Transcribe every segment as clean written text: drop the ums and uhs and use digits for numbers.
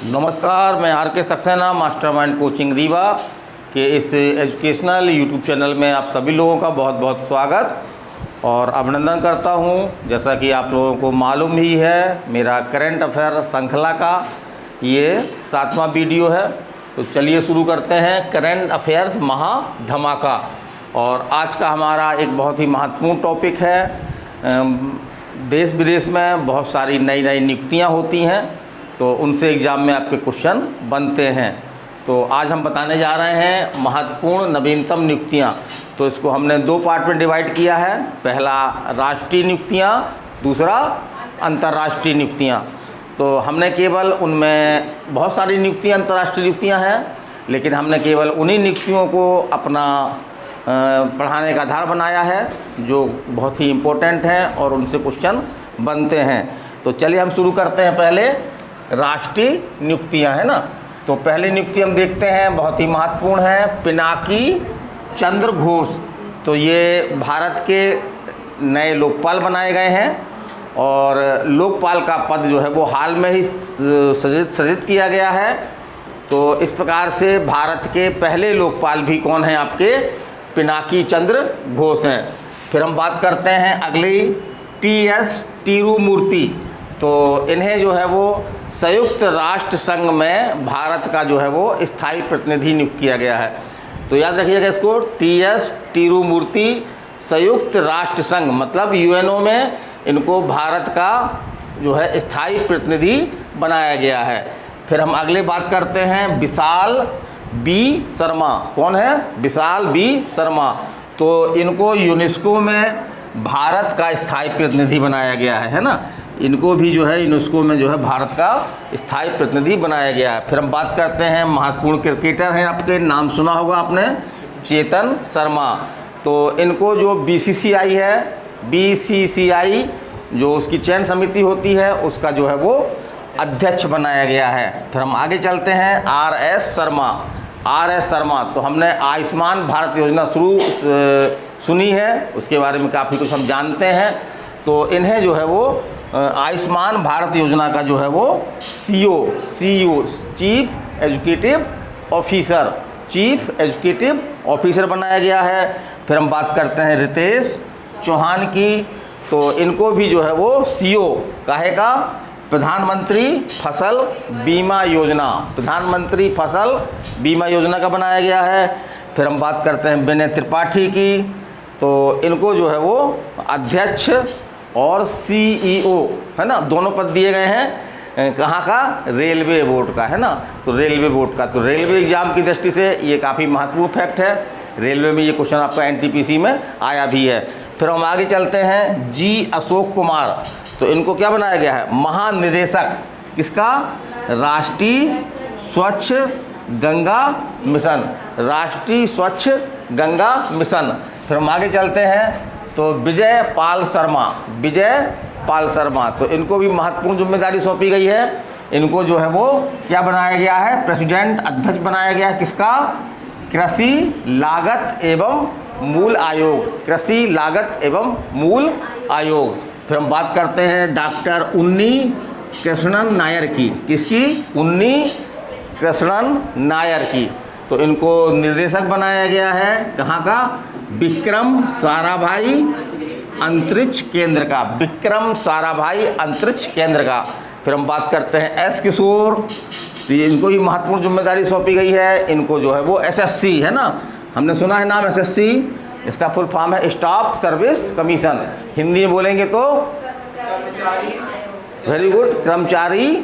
नमस्कार, मैं आर के सक्सेना मास्टरमाइंड कोचिंग रीवा के इस एजुकेशनल यूट्यूब चैनल में आप सभी लोगों का बहुत बहुत स्वागत और अभिनंदन करता हूं। जैसा कि आप लोगों को मालूम ही है, मेरा करंट अफेयर श्रृंखला का ये 7वां वीडियो है। तो चलिए शुरू करते हैं करंट अफेयर्स महा धमाका। और आज का हमारा एक बहुत ही महत्वपूर्ण टॉपिक है। देश विदेश में बहुत सारी नई नई नियुक्तियाँ होती हैं, तो उनसे एग्ज़ाम में आपके क्वेश्चन बनते हैं। तो आज हम बताने जा रहे हैं महत्वपूर्ण नवीनतम नियुक्तियाँ। तो इसको हमने 2 पार्ट में डिवाइड किया है। पहला राष्ट्रीय नियुक्तियाँ, दूसरा अंतर्राष्ट्रीय नियुक्तियाँ। तो हमने केवल उनमें बहुत सारी नियुक्तियाँ अंतर्राष्ट्रीय नियुक्तियाँ हैं, लेकिन हमने केवल उन्हीं नियुक्तियों को अपना पढ़ाने का आधार बनाया है जो बहुत ही इम्पोर्टेंट हैं और उनसे क्वेश्चन बनते हैं। तो चलिए हम शुरू करते हैं। पहले राष्ट्रीय नियुक्तियां है ना। तो पहली नियुक्ति हम देखते हैं, बहुत ही महत्वपूर्ण है, पिनाकी चंद्र घोष। तो ये भारत के नए लोकपाल बनाए गए हैं और लोकपाल का पद जो है वो हाल में ही सृजित किया गया है। तो इस प्रकार से भारत के पहले लोकपाल भी कौन हैं? आपके पिनाकी चंद्र घोष हैं। फिर हम बात करते हैं अगली टी.एस. तिरुमूर्ति। तो इन्हें जो है वो संयुक्त राष्ट्र संघ में भारत का जो है वो स्थायी प्रतिनिधि नियुक्त किया गया है। तो याद रखिएगा इसको, टी.एस. तिरुमूर्ति, संयुक्त राष्ट्र संघ मतलब यूएनओ में इनको भारत का जो है स्थायी प्रतिनिधि बनाया गया है। फिर हम अगले बात करते हैं विशाल बी शर्मा। कौन है? विशाल बी शर्मा। तो इनको यूनेस्को में भारत का स्थायी प्रतिनिधि बनाया गया है ना। इनको भी जो है यूनेस्को में जो है भारत का स्थायी प्रतिनिधि बनाया गया है। फिर हम बात करते हैं महत्वपूर्ण क्रिकेटर हैं, आपके नाम सुना होगा आपने, चेतन शर्मा। तो इनको जो बीसीसीआई है, बीसीसीआई जो उसकी चयन समिति होती है, उसका जो है वो अध्यक्ष बनाया गया है। फिर हम आगे चलते हैं आर.एस. शर्मा। आर.एस. शर्मा, तो हमने आयुष्मान भारत योजना सुनी है, उसके बारे में काफ़ी कुछ हम जानते हैं। तो इन्हें जो है वो आयुष्मान भारत योजना का जो है वो सीईओ चीफ एजुकेटिव ऑफिसर बनाया गया है। फिर हम बात करते हैं रितेश चौहान की। तो इनको भी जो है वो सीईओ काहे का? प्रधानमंत्री फसल बीमा योजना का बनाया गया है। फिर हम बात करते हैं विनय त्रिपाठी की। तो इनको जो है वो अध्यक्ष और सीईओ है ना, दोनों पद दिए गए हैं। कहाँ का? रेलवे बोर्ड का है ना। तो रेलवे बोर्ड का, तो रेलवे एग्जाम की दृष्टि से ये काफ़ी महत्वपूर्ण फैक्ट है। रेलवे में ये क्वेश्चन आपका एनटीपीसी में आया भी है। फिर हम आगे चलते हैं जी अशोक कुमार। तो इनको क्या बनाया गया है? महानिदेशक किसका? राष्ट्रीय स्वच्छ गंगा मिशन। फिर हम आगे चलते हैं तो विजय पाल शर्मा। तो इनको भी महत्वपूर्ण जिम्मेदारी सौंपी गई है। इनको जो है वो क्या बनाया गया है? प्रेसिडेंट अध्यक्ष बनाया गया है। किसका? कृषि लागत एवं मूल आयोग। फिर हम बात करते हैं डॉक्टर उन्नी कृष्णन नायर की। किसकी? उन्नी कृष्णन नायर की। तो इनको निर्देशक बनाया गया है। कहाँ का? विक्रम साराभाई अंतरिक्ष केंद्र का। फिर हम बात करते हैं एस किशोर। तो इनको भी महत्वपूर्ण जिम्मेदारी सौंपी गई है। इनको जो है वो एसएससी है ना, हमने सुना है नाम एसएससी, इसका फुल फॉर्म है स्टाफ सर्विस कमीशन। हिंदी में बोलेंगे तो वेरी गुड, कर्मचारी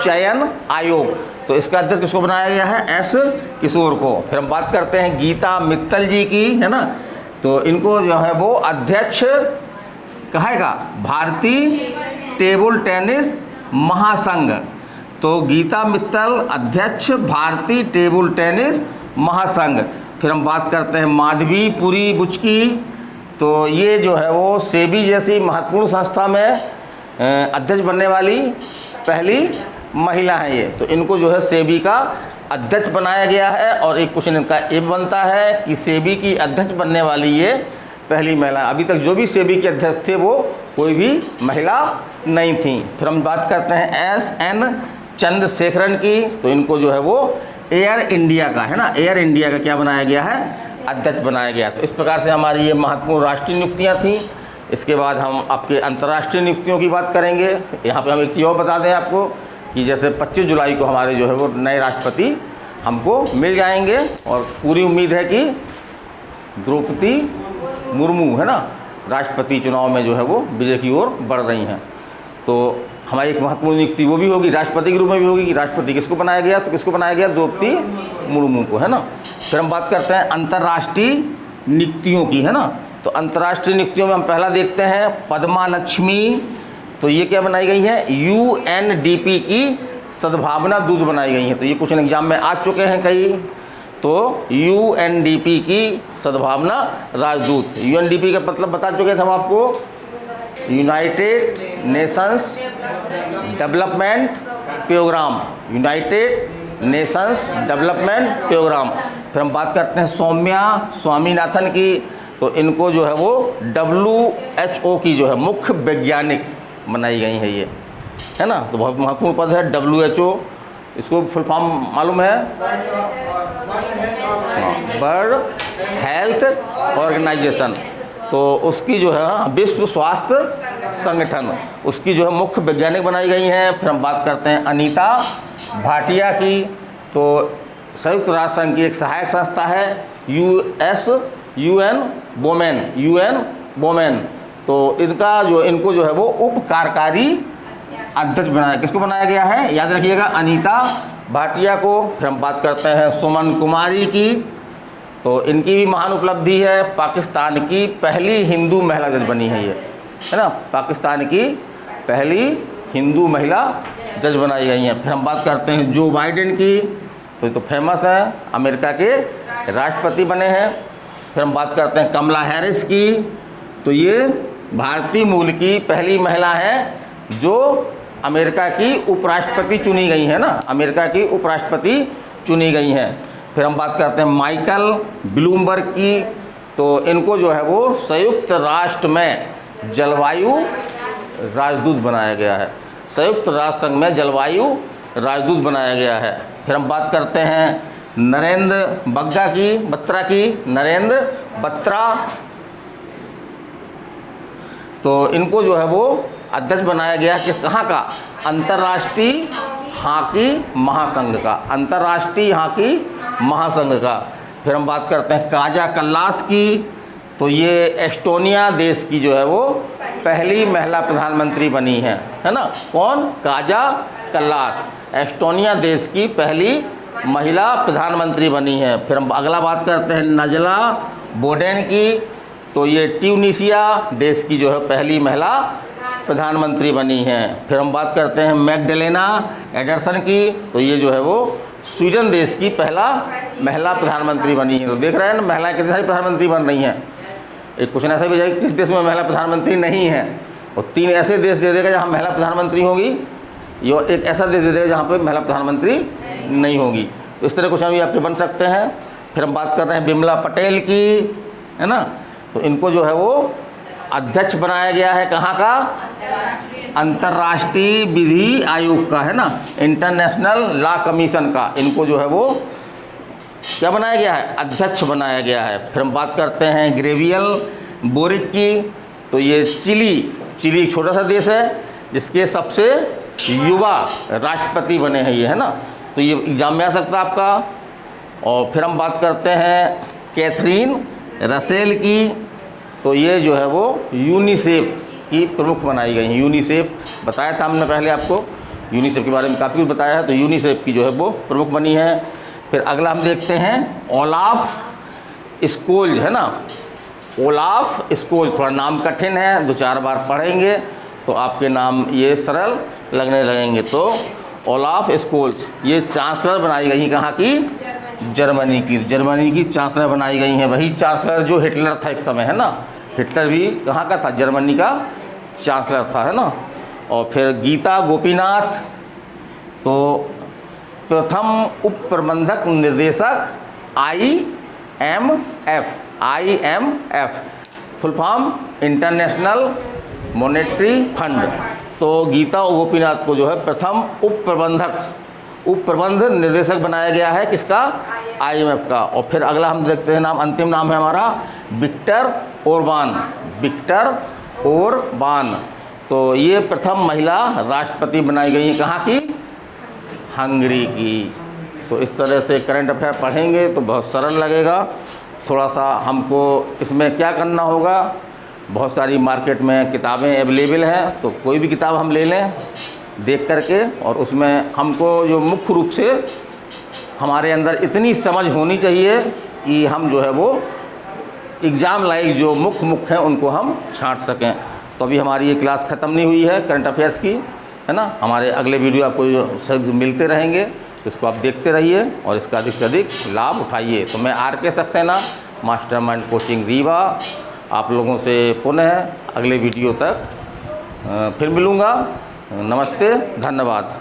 चयन आयोग। तो इसका अध्यक्ष किसको बनाया गया है? एस किशोर को। फिर हम बात करते हैं गीता मित्तल जी की है ना। तो इनको जो है वो अध्यक्ष कहेगा भारतीय टेबल टेनिस महासंघ। तो गीता मित्तल अध्यक्ष भारतीय टेबल टेनिस महासंघ। फिर हम बात करते हैं माधवी पुरी बुचकी। तो ये जो है वो सेबी जैसी महत्वपूर्ण संस्था में अध्यक्ष बनने वाली पहली महिला है ये। तो इनको जो है सेबी का अध्यक्ष बनाया गया है। और एक क्वेश्चन इनका ये बनता है कि सेबी की अध्यक्ष बनने वाली ये पहली महिला। अभी तक जो भी सेबी के अध्यक्ष थे वो कोई भी महिला नहीं थी। फिर हम बात करते हैं एस.एन. चंद्रशेखरन की, तो इनको जो है वो एयर इंडिया का, है ना, एयर इंडिया का क्या बनाया गया है, अध्यक्ष बनाया गया। तो इस प्रकार से हमारी ये महत्वपूर्ण राष्ट्रीय नियुक्तियाँ थीं। इसके बाद हम आपके अंतर्राष्ट्रीय नियुक्तियों की बात करेंगे। यहाँ पे हम एक चीज़ और बता दें आपको कि जैसे 25 जुलाई को हमारे जो है वो नए राष्ट्रपति हमको मिल जाएंगे, और पूरी उम्मीद है कि द्रौपदी मुर्मू, है ना, राष्ट्रपति चुनाव में जो है वो विजय की ओर बढ़ रही हैं। तो हमारी एक महत्वपूर्ण नियुक्ति वो भी होगी, राष्ट्रपति के रूप में भी होगी कि राष्ट्रपति किसको बनाया गया, तो किसको बनाया गया, द्रौपदी मुर्मू को, है ना। फिर हम बात करते हैं अंतर्राष्ट्रीय नियुक्तियों की, है ना। तो अंतर्राष्ट्रीय नियुक्तियों में हम पहला देखते हैं पद्मा लक्ष्मी। तो ये क्या बनाई गई है, UNDP की सद्भावना दूत बनाई गई है। तो ये क्वेश्चन एग्जाम में आ चुके हैं कई। तो UNDP की सद्भावना राजदूत, UNDP का मतलब बता चुके थे हम आपको, United Nations Development Programme, United Nations Development Programme. फिर हम बात करते हैं सौम्या स्वामीनाथन की। तो इनको जो है वो WHO की जो है मुख्य वैज्ञानिक बनाई गई है ये, है ना। तो बहुत महत्वपूर्ण पद है WHO, इसको फुल फॉर्म मालूम है, वर्ल्ड हेल्थ ऑर्गेनाइजेशन। तो उसकी जो है विश्व स्वास्थ्य संगठन, उसकी जो है मुख्य वैज्ञानिक बनाई गई हैं। फिर हम बात करते हैं अनीता भाटिया की। तो संयुक्त राष्ट्र संघ की एक सहायक संस्था है UN वोमेन। तो इनको जो है वो उप कार्यकारी अध्यक्ष बनाया, किसको बनाया गया है, याद रखिएगा, अनीता भाटिया को। फिर हम बात करते हैं सुमन कुमारी की। तो इनकी भी महान उपलब्धि है, पाकिस्तान की पहली हिंदू महिला जज बनी है ये, है ना, पाकिस्तान की पहली हिंदू महिला जज बनाई गई हैं। फिर हम बात करते हैं जो बाइडेन की। तो ये तो फेमस है, अमेरिका के राष्ट्रपति बने हैं। फिर हम बात करते हैं कमला हैरिस की। तो ये भारतीय मूल की पहली महिला है जो अमेरिका की उपराष्ट्रपति चुनी गई है ना, अमेरिका की उपराष्ट्रपति चुनी गई हैं। फिर हम बात करते हैं माइकल ब्लूमबर्ग की। तो इनको जो है वो संयुक्त राष्ट्र में जलवायु राजदूत बनाया गया है, संयुक्त राष्ट्र संघ में जलवायु राजदूत बनाया गया है। फिर हम बात करते हैं नरेंद्र बत्रा की, नरेंद्र बत्रा। तो इनको जो है वो अध्यक्ष बनाया गया कि कहाँ का, अंतर्राष्ट्रीय हॉकी महासंघ का, अंतर्राष्ट्रीय हॉकी महासंघ का। फिर हम बात करते हैं काजा कल्लास की। तो ये एस्टोनिया देश की जो है वो पहली महिला प्रधानमंत्री बनी है ना। कौन, काजा कल्लास, एस्टोनिया देश की पहली महिला प्रधानमंत्री बनी है। फिर हम अगला बात करते हैं नजला बोडेन की। तो ये ट्यूनीशिया देश की जो है पहली महिला प्रधानमंत्री बनी हैं। फिर हम बात करते हैं मैग्डलेना एंडरसन की। तो ये जो है वो स्वीडन देश की पहला महिला प्रधानमंत्री बनी है। तो देख रहे हैं ना, महिलाएं कितनी सारी प्रधानमंत्री बन रही हैं। एक क्वेश्चन ऐसा भी जाएगा किस देश में महिला प्रधानमंत्री नहीं है, और 3 ऐसे देश दे देगा जहाँ महिला प्रधानमंत्री होगी, या एक ऐसा देश दे देगा जहाँ पर महिला प्रधानमंत्री नहीं होगी। तो इस तरह क्वेश्चन भी आपके बन सकते हैं। फिर हम बात कर रहे हैं बिमला पटेल की, है ना। तो इनको जो है वो अध्यक्ष बनाया गया है, कहाँ का, अंतर्राष्ट्रीय विधि आयोग का, है ना, इंटरनेशनल लॉ कमीशन का। इनको जो है वो क्या बनाया गया है, अध्यक्ष बनाया गया है। फिर हम बात करते हैं ग्रेवियल बोरिक की। तो ये चिली एक छोटा सा देश है जिसके सबसे युवा राष्ट्रपति बने हैं ये, है ना। तो ये एग्जाम में आ सकता है आपका। और फिर हम बात करते हैं कैथरीन रसेल की। तो ये जो है वो यूनिसेफ की प्रमुख बनाई गई हैं। यूनिसेफ बताया था हमने पहले आपको, यूनिसेफ के बारे में काफ़ी कुछ बताया है। तो यूनिसेफ की जो है वो प्रमुख बनी है। फिर अगला हम देखते हैं ओलाफ स्कोल्ज, है ना, ओलाफ स्कोल्ज। थोड़ा नाम कठिन है, 2-4 बार पढ़ेंगे तो आपके नाम ये सरल लगने लगेंगे। तो ओलाफ स्कोल्ज ये चांसलर बनाई गई, कहाँ की, जर्मनी की चांसलर बनाई गई हैं। वही चांसलर जो हिटलर था एक समय, है ना, हिटलर भी कहाँ का था, जर्मनी का चांसलर था, है ना। और फिर गीता गोपीनाथ। तो प्रथम उप प्रबंधक निर्देशक IMF, full form international monetary fund, तो गीता गोपीनाथ को जो है प्रथम उप प्रबंध निर्देशक बनाया गया है, किसका? IMF का। और फिर अगला हम देखते हैं नाम, अंतिम नाम है हमारा विक्टर ओरबान। तो ये प्रथम महिला राष्ट्रपति बनाई गई हैं, कहाँ की? हंगरी की। तो इस तरह से करंट अफेयर पढ़ेंगे तो बहुत सरल लगेगा। थोड़ा सा हमको इसमें क्या करना होगा, बहुत सारी मार्केट में किताबें अवेलेबल हैं, तो कोई भी किताब हम ले लें देख करके, और उसमें हमको जो मुख्य रूप से हमारे अंदर इतनी समझ होनी चाहिए कि हम जो है वो एग्ज़ाम लाइक जो मुख्य हैं उनको हम छांट सकें। तो अभी हमारी ये क्लास ख़त्म नहीं हुई है करंट अफेयर्स की, है ना। हमारे अगले वीडियो आपको मिलते रहेंगे, इसको आप देखते रहिए और इसका अधिक से अधिक लाभ उठाइए। तो मैं RK Saxena, mastermind coaching Rewa, आप लोगों से पुनः अगले वीडियो तक फिर मिलूँगा। नमस्ते, धन्यवाद।